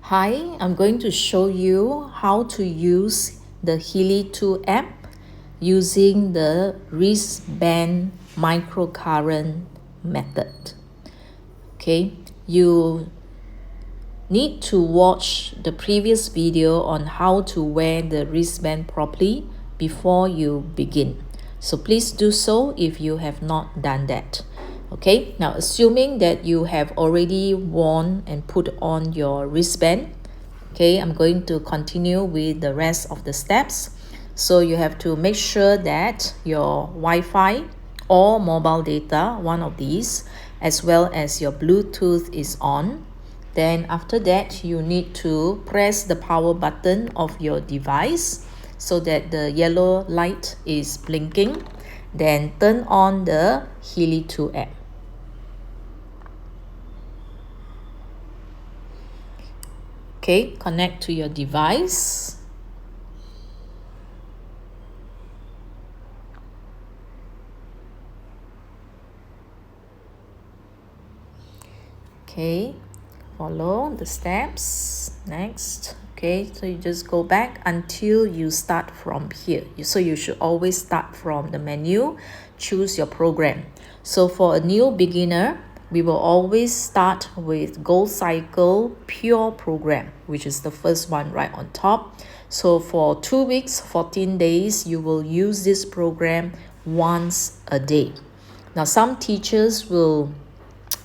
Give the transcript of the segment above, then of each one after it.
Hi, I'm going to show you how to use the Healy 2 app using the wristband microcurrent method. Okay, you need to watch the previous video on how to wear the wristband properly before you begin. So please do so if you have not done that. Okay, now assuming that you have already worn and put on your wristband, okay, I'm going to continue with the rest of the steps. So you have to make sure that your Wi-Fi or mobile data, one of these, as well as your Bluetooth is on. Then after that, you need to press the power button of your device so that the yellow light is blinking. Then turn on the Healy 2 app. Okay, connect to your device. Okay, follow the steps. Next. Okay, so you just go back until you start from here. So you should always start from the menu, choose your program. So for a new beginner, we will always start with Gold Cycle Pure Program, which is the first one right on top. So for 2 weeks, 14 days, you will use this program once a day. Now, some teachers will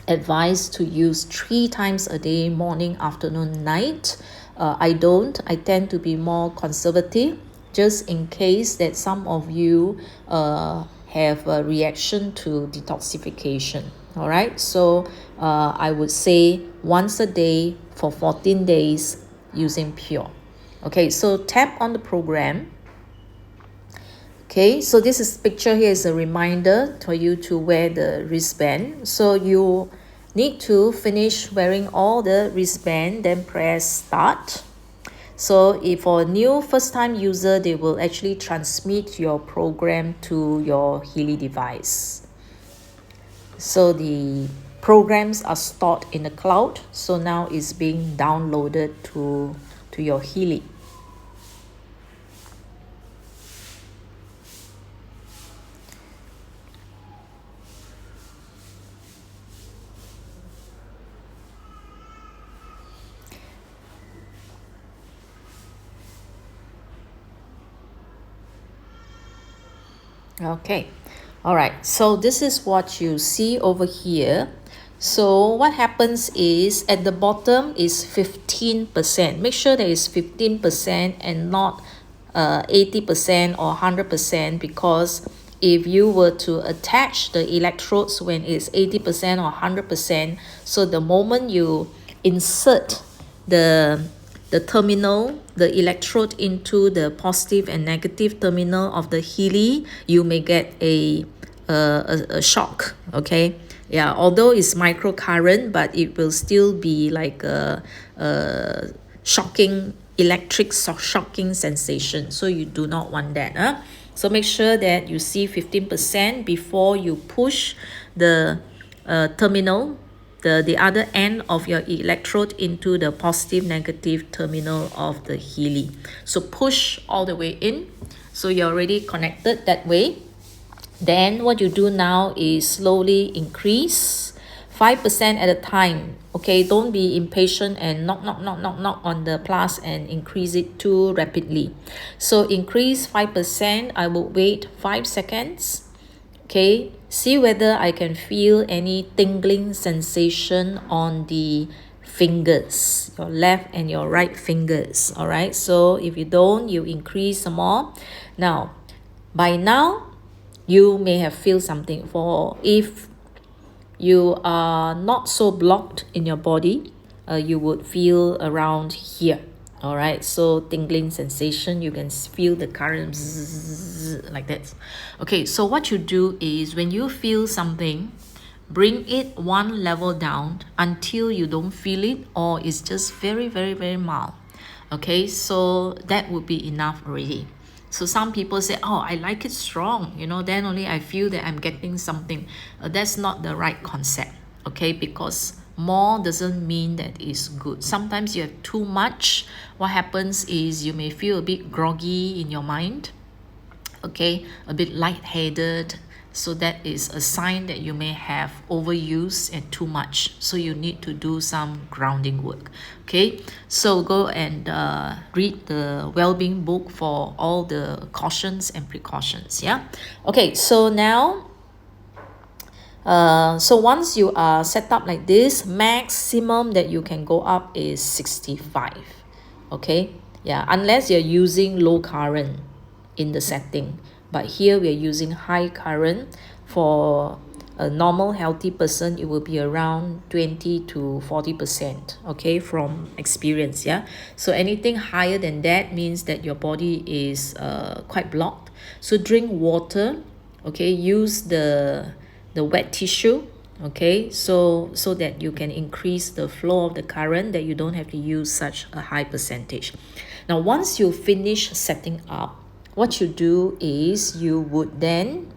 advise to use 3 times a day, morning, afternoon, night. I don't. I tend to be more conservative, just in case that some of you have a reaction to detoxification. All right, so I would say once a day for 14 days using Pure. Okay, so tap on the program. Okay, so this is picture here is a reminder for you to wear the wristband. So you need to finish wearing all the wristband, then press start. So if for a new first-time user, they will actually transmit your program to your Healy device. So the programs are stored in the cloud. So now it's being downloaded to your Healy. Okay, all right, so this is what you see over here. So what happens is at the bottom is 15%. Make sure there is 15% and not 80% or 100%, because if you were to attach the electrodes when it's 80% or 100%, so the moment you insert the terminal, the electrode into the positive and negative terminal of the Healy, you may get a shock. Okay, yeah, although it's microcurrent, but it will still be like a shocking shocking sensation. So you do not want that. So make sure that you see 15% before you push the terminal, the other end of your electrode into the positive negative terminal of the Healy. So push all the way in. So you're already connected that way. Then what you do now is slowly increase 5% at a time. Okay, don't be impatient and knock on the plus and increase it too rapidly. So increase 5%. I will wait 5 seconds. Okay, see whether I can feel any tingling sensation on the fingers, your left and your right fingers. All right, so if you don't, you increase some more. Now, by now, you may have feel something. For if you are not so blocked in your body, you would feel around here. All right, so tingling sensation, you can feel the current zzz, like that. Okay, so what you do is when you feel something, bring it one level down until you don't feel it, or it's just very mild. Okay, so that would be enough already. So some people say, oh, I like it strong, then only I feel that I'm getting something. That's not the right concept. Okay, because more doesn't mean that it's good. Sometimes you have too much. What happens is you may feel a bit groggy in your mind, okay, a bit lightheaded. So that is a sign that you may have overuse and too much. So you need to do some grounding work. Okay, so go and read the well-being book for all the cautions and precautions. Yeah. Okay, so now so once you are set up like this, maximum that you can go up is 65. Okay, yeah, unless you're using low current in the setting, but here we are using high current. For a normal healthy person, it will be around 20 to 40%, okay, from experience. Yeah, so anything higher than that means that your body is quite blocked. So drink water, okay, use the wet tissue, okay, so that you can increase the flow of the current, that you don't have to use such a high percentage. Now once you finish setting up, what you do is you would then,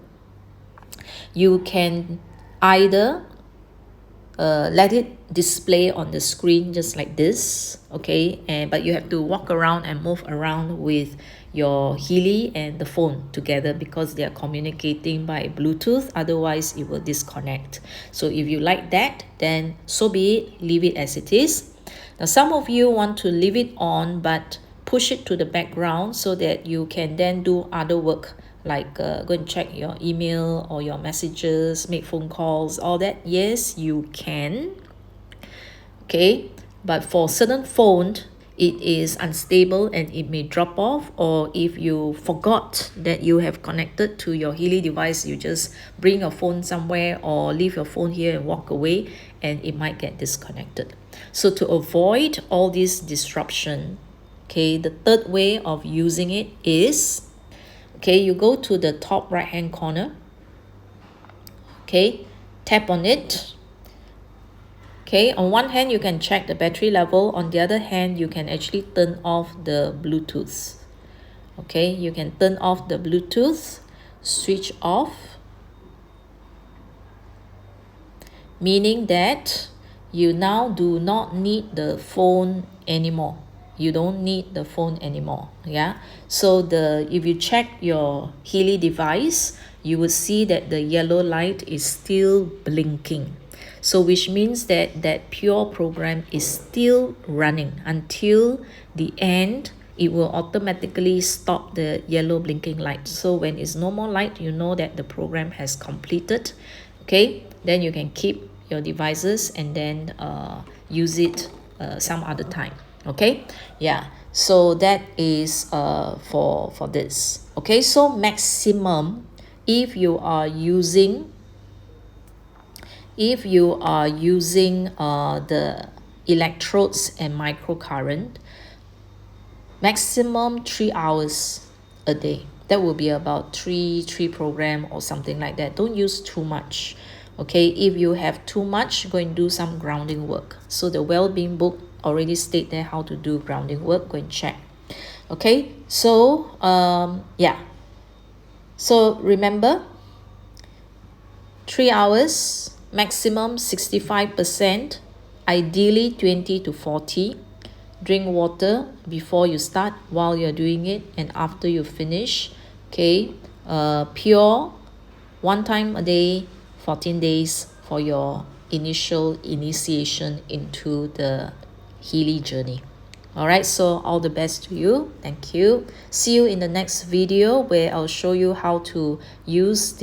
you can either let it display on the screen just like this, okay, but you have to walk around and move around with your Healy and the phone together because they are communicating by Bluetooth, otherwise it will disconnect. So if you like that, then so be it, leave it as it is. Now some of you want to leave it on but push it to the background so that you can then do other work, like go and check your email or your messages, make phone calls, all that. Yes, you can, okay, but for certain phone it is unstable and it may drop off, or if you forgot that you have connected to your Healy device, you just bring your phone somewhere or leave your phone here and walk away, and it might get disconnected. So to avoid all this disruption, okay, the third way of using it is, okay, you go to the top right hand corner, okay, tap on it. Okay, on one hand you can check the battery level, on the other hand you can actually turn off the Bluetooth. Okay, you can turn off the Bluetooth, switch off, meaning that you now do not need the phone anymore. You don't need the phone anymore. Yeah, so if you check your Healy device, you will see that the yellow light is still blinking. So which means that that pure program is still running until the end. It will automatically stop the yellow blinking light. So when it's no more light, you know that the program has completed. Okay, then you can keep your devices and then use it some other time. Okay, yeah, so that is for this. Okay, so maximum, if you are using the electrodes and microcurrent, maximum 3 hours a day. That will be about three program or something like that. Don't use too much. Okay, if you have too much, go and do some grounding work. So the well-being book already state there how to do grounding work. Go and check. Okay, so yeah, so remember, 3 hours, maximum 65%, ideally 20 to 40. Drink water before you start, while you're doing it, and after you finish. Okay, pure, one time a day, 14 days for your initiation into the Healy journey. All right, so all the best to you. Thank you. See you in the next video where I'll show you how to use